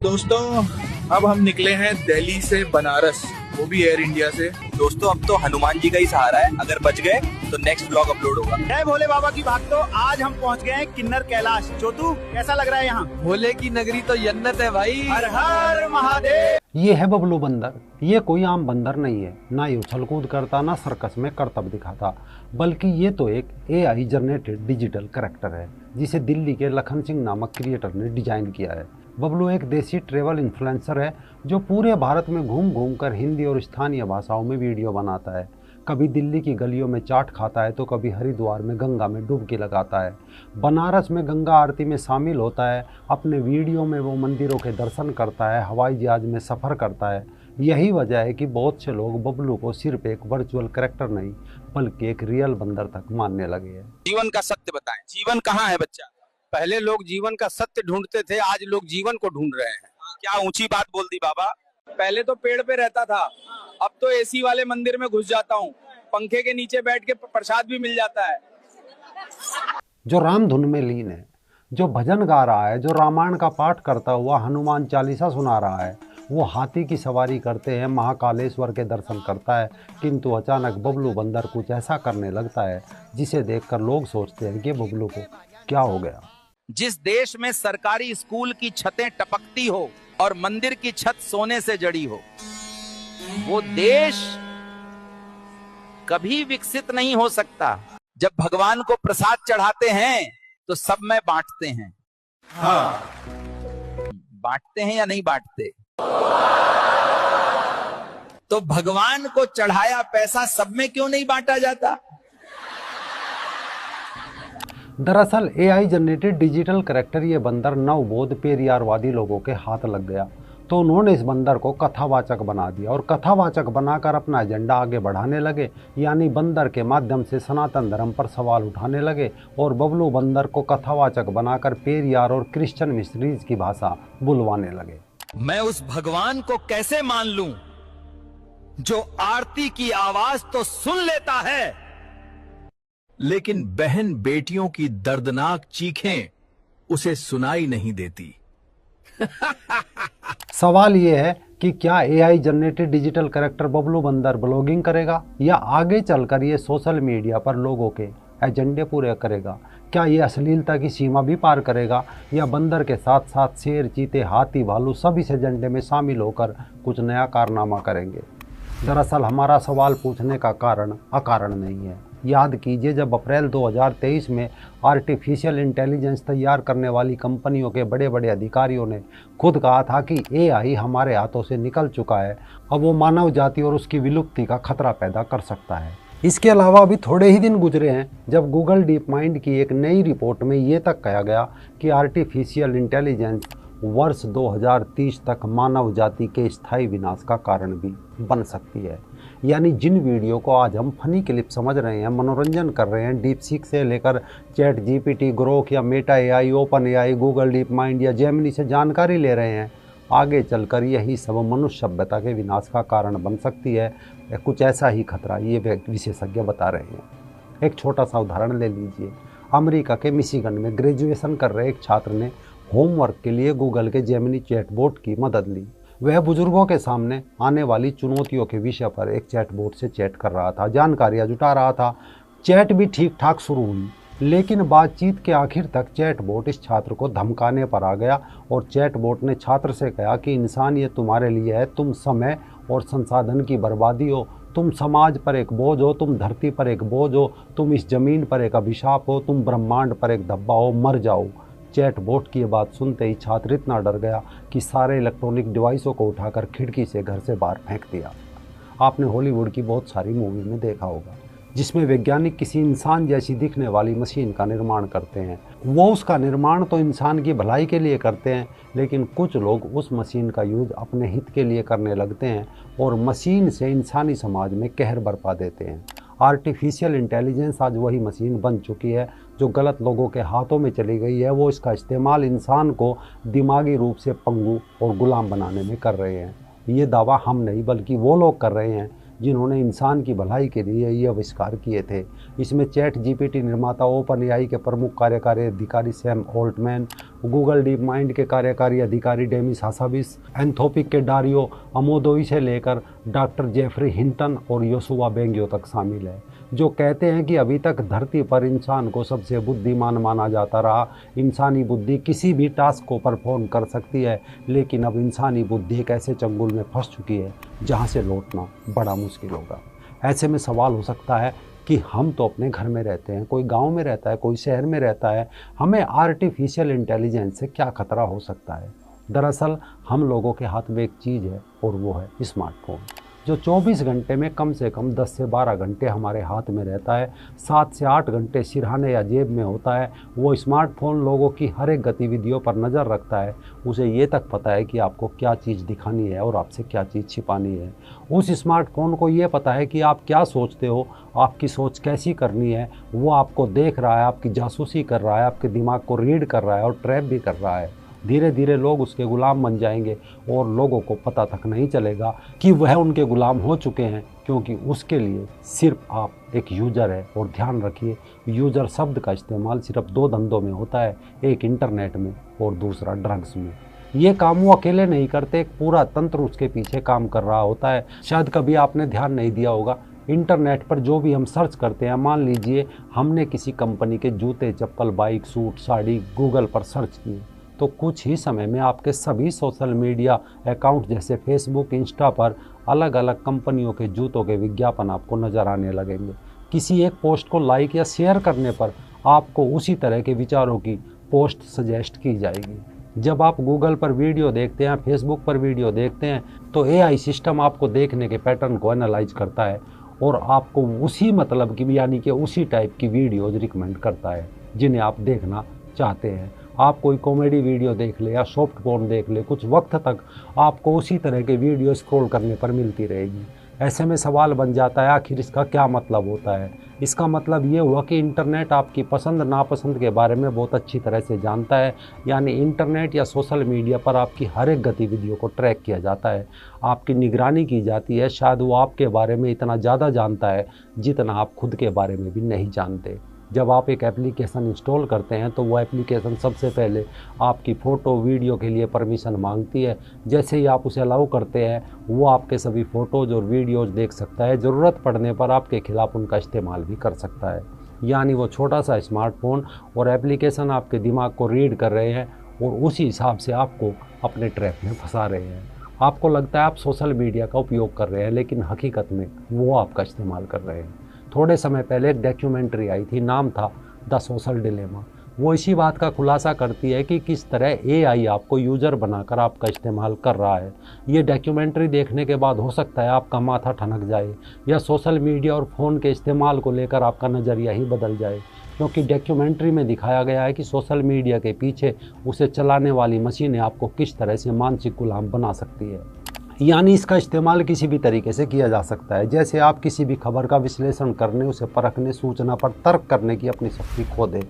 दोस्तों अब हम निकले हैं दिल्ली से बनारस, वो भी एयर इंडिया से। दोस्तों अब तो हनुमान जी का ही सहारा है, अगर बच गए तो नेक्स्ट ब्लॉग अपलोड होगा। जय भोले बाबा की बात। तो आज हम पहुंच गए हैं किन्नर कैलाश। चोतू कैसा लग रहा है यहाँ? भोले की नगरी तो जन्नत है भाई। हर हर महादेव। ये है बबलू बंदर। ये कोई आम बंदर नहीं है, ना ये उछल कूद करता, ना सर्कस में करतब दिखाता, बल्कि ये तो एक AI जनरेटेड डिजिटल कैरेक्टर है जिसे दिल्ली के लखन सिंह नामक क्रिएटर ने डिजाइन किया है। बबलू एक देसी ट्रेवल इन्फ्लुएंसर है जो पूरे भारत में घूम घूम कर हिंदी और स्थानीय भाषाओं में वीडियो बनाता है। कभी दिल्ली की गलियों में चाट खाता है तो कभी हरिद्वार में गंगा में डुबकी लगाता है, बनारस में गंगा आरती में शामिल होता है। अपने वीडियो में वो मंदिरों के दर्शन करता है, हवाई जहाज में सफ़र करता है। यही वजह है कि बहुत से लोग बबलू को सिर्फ एक वर्चुअल कैरेक्टर नहीं बल्कि एक रियल बंदर तक मानने लगे हैं। जीवन का सत्य बताएं, जीवन कहाँ है बच्चा? पहले लोग जीवन का सत्य ढूंढते थे, आज लोग जीवन को ढूंढ रहे हैं। क्या ऊंची बात बोल दी बाबा। पहले तो पेड़ पे रहता था, अब तो एसी वाले मंदिर में घुस जाता हूँ, पंखे के नीचे बैठ के प्रसाद भी मिल जाता है। जो राम धुन में लीन है, जो भजन गा रहा है, जो रामायण का पाठ करता हुआ हनुमान चालीसा सुना रहा है, वो हाथी की सवारी करते हैं, महाकालेश्वर के दर्शन करता है, किंतु अचानक बबलू बंदर कुछ ऐसा करने लगता है जिसे देखकर लोग सोचते हैं कि बबलू को क्या हो गया। जिस देश में सरकारी स्कूल की छतें टपकती हो और मंदिर की छत सोने से जड़ी हो, वो देश कभी विकसित नहीं हो सकता। जब भगवान को प्रसाद चढ़ाते हैं तो सब में बांटते हैं। हाँ, बांटते हैं या नहीं बांटते? तो भगवान को चढ़ाया पैसा सब में क्यों नहीं बांटा जाता? दरअसल AI जनरेटेड डिजिटल कैरेक्टर ये बंदर नवबोध पेरियारवादी लोगों के हाथ लग गया, तो उन्होंने इस बंदर को कथावाचक बना दिया और कथावाचक बनाकर अपना एजेंडा आगे बढ़ाने लगे। यानी बंदर के माध्यम से सनातन धर्म पर सवाल उठाने लगे और बबलू बंदर को कथावाचक बनाकर पेरियार और क्रिश्चियन मिशनरीज की भाषा बुलवाने लगे। मैं उस भगवान को कैसे मान लूं जो आरती की आवाज तो सुन लेता है लेकिन बहन बेटियों की दर्दनाक चीखें उसे सुनाई नहीं देती। सवाल ये है कि क्या AI generated digital character Bablu बंदर ब्लॉगिंग करेगा या आगे चलकर ये सोशल मीडिया पर लोगों के एजेंडे पूरे करेगा? क्या ये अश्लीलता की सीमा भी पार करेगा या बंदर के साथ साथ शेर, चीते, हाथी, भालू सभी इस एजेंडे में शामिल होकर कुछ नया कारनामा करेंगे? दरअसल हमारा सवाल पूछने का कारण अकारण नहीं है। याद कीजिए, जब अप्रैल 2023 में आर्टिफिशियल इंटेलिजेंस तैयार करने वाली कंपनियों के बड़े बड़े अधिकारियों ने खुद कहा था कि AI हमारे हाथों से निकल चुका है, अब वो मानव जाति और उसकी विलुप्ति का खतरा पैदा कर सकता है। इसके अलावा अभी थोड़े ही दिन गुजरे हैं जब गूगल डीप माइंड की एक नई रिपोर्ट में ये तक कहा गया कि आर्टिफिशियल इंटेलिजेंस वर्ष 2030 तक मानव जाति के स्थायी विनाश का कारण भी बन सकती है। यानी जिन वीडियो को आज हम फनी क्लिप समझ रहे हैं, मनोरंजन कर रहे हैं, DeepSeek से लेकर ChatGPT, ग्रोक या Meta AI, OpenAI, Google deep mind या जेमिनी से जानकारी ले रहे हैं, आगे चलकर यही सब मनुष्य सभ्यता के विनाश का कारण बन सकती है। कुछ ऐसा ही खतरा ये विशेषज्ञ बता रहे हैं। एक छोटा सा उदाहरण ले लीजिए। अमेरिका के मिशिगन में ग्रेजुएशन कर रहे एक छात्र ने होमवर्क के लिए गूगल के जेमिनी चैटबॉट की मदद ली। वह बुजुर्गों के सामने आने वाली चुनौतियों के विषय पर एक चैटबॉट से चैट कर रहा था, जानकारियां जुटा रहा था। चैट भी ठीक ठाक शुरू हुई, लेकिन बातचीत के आखिर तक चैटबॉट इस छात्र को धमकाने पर आ गया और चैटबॉट ने छात्र से कहा कि इंसान ये तुम्हारे लिए है, तुम समय और संसाधन की बर्बादी हो, तुम समाज पर एक बोझ हो, तुम धरती पर एक बोझ हो, तुम इस जमीन पर एक अभिशाप हो, तुम ब्रह्मांड पर एक धब्बा हो, मर जाओ। चैटबॉट की ये बात सुनते ही छात्र इतना डर गया कि सारे इलेक्ट्रॉनिक डिवाइसों को उठाकर खिड़की से घर से बाहर फेंक दिया। आपने हॉलीवुड की बहुत सारी मूवी में देखा होगा जिसमें वैज्ञानिक किसी इंसान जैसी दिखने वाली मशीन का निर्माण करते हैं। वो उसका निर्माण तो इंसान की भलाई के लिए करते हैं, लेकिन कुछ लोग उस मशीन का यूज अपने हित के लिए करने लगते हैं और मशीन से इंसानी समाज में कहर बरपा देते हैं। आर्टिफिशियल इंटेलिजेंस आज वही मशीन बन चुकी है जो गलत लोगों के हाथों में चली गई है। वो इसका इस्तेमाल इंसान को दिमागी रूप से पंगु और गुलाम बनाने में कर रहे हैं। ये दावा हम नहीं बल्कि वो लोग कर रहे हैं जिन्होंने इंसान की भलाई के लिए ये आविष्कार किए थे। इसमें चैट जीपीटी निर्माता ओपन एआई के प्रमुख कार्यकारी अधिकारी Sam Altman, Google deep mind के कार्यकारी अधिकारी डेमिस हासाबिस, एंथोपिक के डारियो अमोदोई से लेकर डॉक्टर जेफरी हिंटन और योशुआ बेंगियो तक शामिल है, जो कहते हैं कि अभी तक धरती पर इंसान को सबसे बुद्धिमान माना जाता रहा। इंसानी बुद्धि किसी भी टास्क को परफॉर्म कर सकती है, लेकिन अब इंसानी बुद्धि एक ऐसे चंगुल में फंस चुकी है जहां से लौटना बड़ा मुश्किल होगा। ऐसे में सवाल हो सकता है कि हम तो अपने घर में रहते हैं, कोई गांव में रहता है, कोई शहर में रहता है, हमें आर्टिफिशियल इंटेलिजेंस से क्या खतरा हो सकता है। दरअसल हम लोगों के हाथ में एक चीज़ है और वो है स्मार्टफोन, जो 24 घंटे में कम से कम 10 से 12 घंटे हमारे हाथ में रहता है, 7 से 8 घंटे सिरहाने या जेब में होता है। वो स्मार्टफोन लोगों की हर एक गतिविधियों पर नज़र रखता है। उसे ये तक पता है कि आपको क्या चीज़ दिखानी है और आपसे क्या चीज़ छिपानी है। उस स्मार्टफोन को ये पता है कि आप क्या सोचते हो, आपकी सोच कैसी करनी है। वो आपको देख रहा है, आपकी जासूसी कर रहा है, आपके दिमाग को रीड कर रहा है और ट्रैप भी कर रहा है। धीरे धीरे लोग उसके गुलाम बन जाएंगे और लोगों को पता तक नहीं चलेगा कि वह उनके गुलाम हो चुके हैं, क्योंकि उसके लिए सिर्फ आप एक यूज़र है। और ध्यान रखिए, यूज़र शब्द का इस्तेमाल सिर्फ 2 धंधों में होता है, एक इंटरनेट में और दूसरा ड्रग्स में। ये काम वो अकेले नहीं करते, एक पूरा तंत्र उसके पीछे काम कर रहा होता है। शायद कभी आपने ध्यान नहीं दिया होगा, इंटरनेट पर जो भी हम सर्च करते हैं, मान लीजिए हमने किसी कंपनी के जूते, चप्पल, बाइक, सूट, साड़ी गूगल पर सर्च किए, तो कुछ ही समय में आपके सभी सोशल मीडिया अकाउंट जैसे फेसबुक, इंस्टा पर अलग अलग कंपनियों के जूतों के विज्ञापन आपको नज़र आने लगेंगे। किसी एक पोस्ट को लाइक या शेयर करने पर आपको उसी तरह के विचारों की पोस्ट सजेस्ट की जाएगी। जब आप गूगल पर वीडियो देखते हैं, फेसबुक पर वीडियो देखते हैं, तो एआई सिस्टम आपको देखने के पैटर्न को एनालाइज करता है और आपको उसी मतलब की यानी कि उसी टाइप की वीडियोज़ रिकमेंड करता है जिन्हें आप देखना चाहते हैं। आप कोई कॉमेडी वीडियो देख ले या सॉफ्ट पोर्न देख ले, कुछ वक्त तक आपको उसी तरह के वीडियो स्क्रॉल करने पर मिलती रहेगी। ऐसे में सवाल बन जाता है, आखिर इसका क्या मतलब होता है। इसका मतलब ये हुआ कि इंटरनेट आपकी पसंद नापसंद के बारे में बहुत अच्छी तरह से जानता है। यानी इंटरनेट या सोशल मीडिया पर आपकी हर एक गतिविधियों को ट्रैक किया जाता है, आपकी निगरानी की जाती है। शायद वो आपके बारे में इतना ज़्यादा जानता है जितना आप खुद के बारे में भी नहीं जानते। जब आप एक एप्लीकेशन इंस्टॉल करते हैं तो वो एप्लीकेशन सबसे पहले आपकी फ़ोटो वीडियो के लिए परमिशन मांगती है। जैसे ही आप उसे अलाउ करते हैं, वो आपके सभी फ़ोटोज़ और वीडियोज़ देख सकता है। ज़रूरत पड़ने पर आपके खिलाफ़ उनका इस्तेमाल भी कर सकता है। यानी वो छोटा सा स्मार्टफोन और एप्लीकेशन आपके दिमाग को रीड कर रहे हैं और उसी हिसाब से आपको अपने ट्रैप में फंसा रहे हैं। आपको लगता है आप सोशल मीडिया का उपयोग कर रहे हैं, लेकिन हकीकत में वो आपका इस्तेमाल कर रहे हैं। थोड़े समय पहले एक डॉक्यूमेंट्री आई थी, नाम था द सोशल डिलेमा। वो इसी बात का खुलासा करती है कि किस तरह एआई आपको यूज़र बनाकर आपका इस्तेमाल कर रहा है। ये डॉक्यूमेंट्री देखने के बाद हो सकता है आपका माथा ठनक जाए या सोशल मीडिया और फ़ोन के इस्तेमाल को लेकर आपका नज़रिया ही बदल जाए, क्योंकि डॉक्यूमेंट्री में दिखाया गया है कि सोशल मीडिया के पीछे उसे चलाने वाली मशीनें आपको किस तरह से मानसिक गुलाम बना सकती है। यानी इसका इस्तेमाल किसी भी तरीके से किया जा सकता है। जैसे आप किसी भी खबर का विश्लेषण करने, उसे परखने, सूचना पर तर्क करने की अपनी शक्ति खो दें।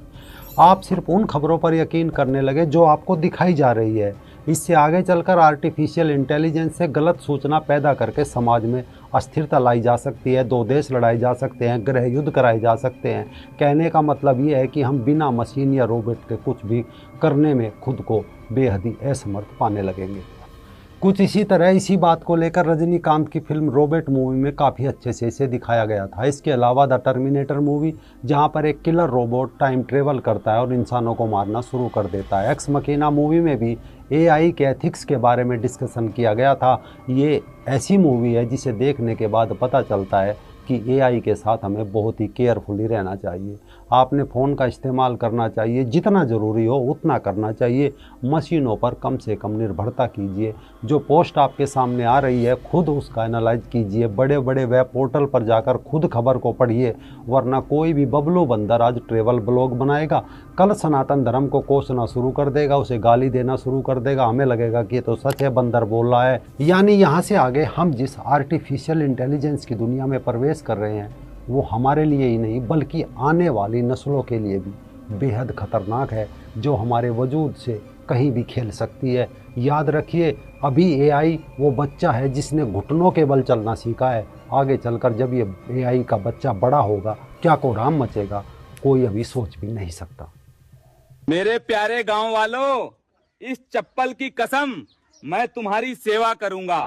आप सिर्फ उन खबरों पर यकीन करने लगे जो आपको दिखाई जा रही है। इससे आगे चलकर आर्टिफिशियल इंटेलिजेंस से गलत सूचना पैदा करके समाज में अस्थिरता लाई जा सकती है, 2 देश लड़ाए जा सकते हैं, गृह युद्ध कराए जा सकते हैं। कहने का मतलब ये है कि हम बिना मशीन या रोबोट के कुछ भी करने में खुद को बेहद ही असमर्थ पाने लगेंगे। कुछ इसी तरह इसी बात को लेकर रजनीकांत की फिल्म रोबोट मूवी में काफ़ी अच्छे से इसे दिखाया गया था। इसके अलावा द टर्मिनेटर मूवी, जहां पर एक किलर रोबोट टाइम ट्रेवल करता है और इंसानों को मारना शुरू कर देता है। एक्स मकीना मूवी में भी एआई के एथिक्स के बारे में डिस्कशन किया गया था। ये ऐसी मूवी है जिसे देखने के बाद पता चलता है कि एआई के साथ हमें बहुत ही केयरफुली रहना चाहिए। आपने फ़ोन का इस्तेमाल करना चाहिए, जितना ज़रूरी हो उतना करना चाहिए। मशीनों पर कम से कम निर्भरता कीजिए। जो पोस्ट आपके सामने आ रही है खुद उसका एनालाइज कीजिए। बड़े बड़े वेब पोर्टल पर जाकर खुद खबर को पढ़िए, वरना कोई भी बबलू बंदर आज ट्रेवल ब्लॉग बनाएगा, कल सनातन धर्म को कोसना शुरू कर देगा, उसे गाली देना शुरू कर देगा। हमें लगेगा कि ये तो सच है, बंदर बोल रहा है। यानी यहाँ से आगे हम जिस आर्टिफिशियल इंटेलिजेंस की दुनिया में प्रवेश कर रहे हैं वो हमारे लिए ही नहीं बल्कि आने वाली नस्लों के लिए भी बेहद खतरनाक है, जो हमारे वजूद से कहीं भी खेल सकती है। याद रखिए, अभी एआई वो बच्चा है जिसने घुटनों के बल चलना सीखा है। आगे चलकर जब ये एआई का बच्चा बड़ा होगा, क्या कोहराम मचेगा, कोई अभी सोच भी नहीं सकता। मेरे प्यारे गांव वालों, इस चप्पल की कसम मैं तुम्हारी सेवा करूंगा।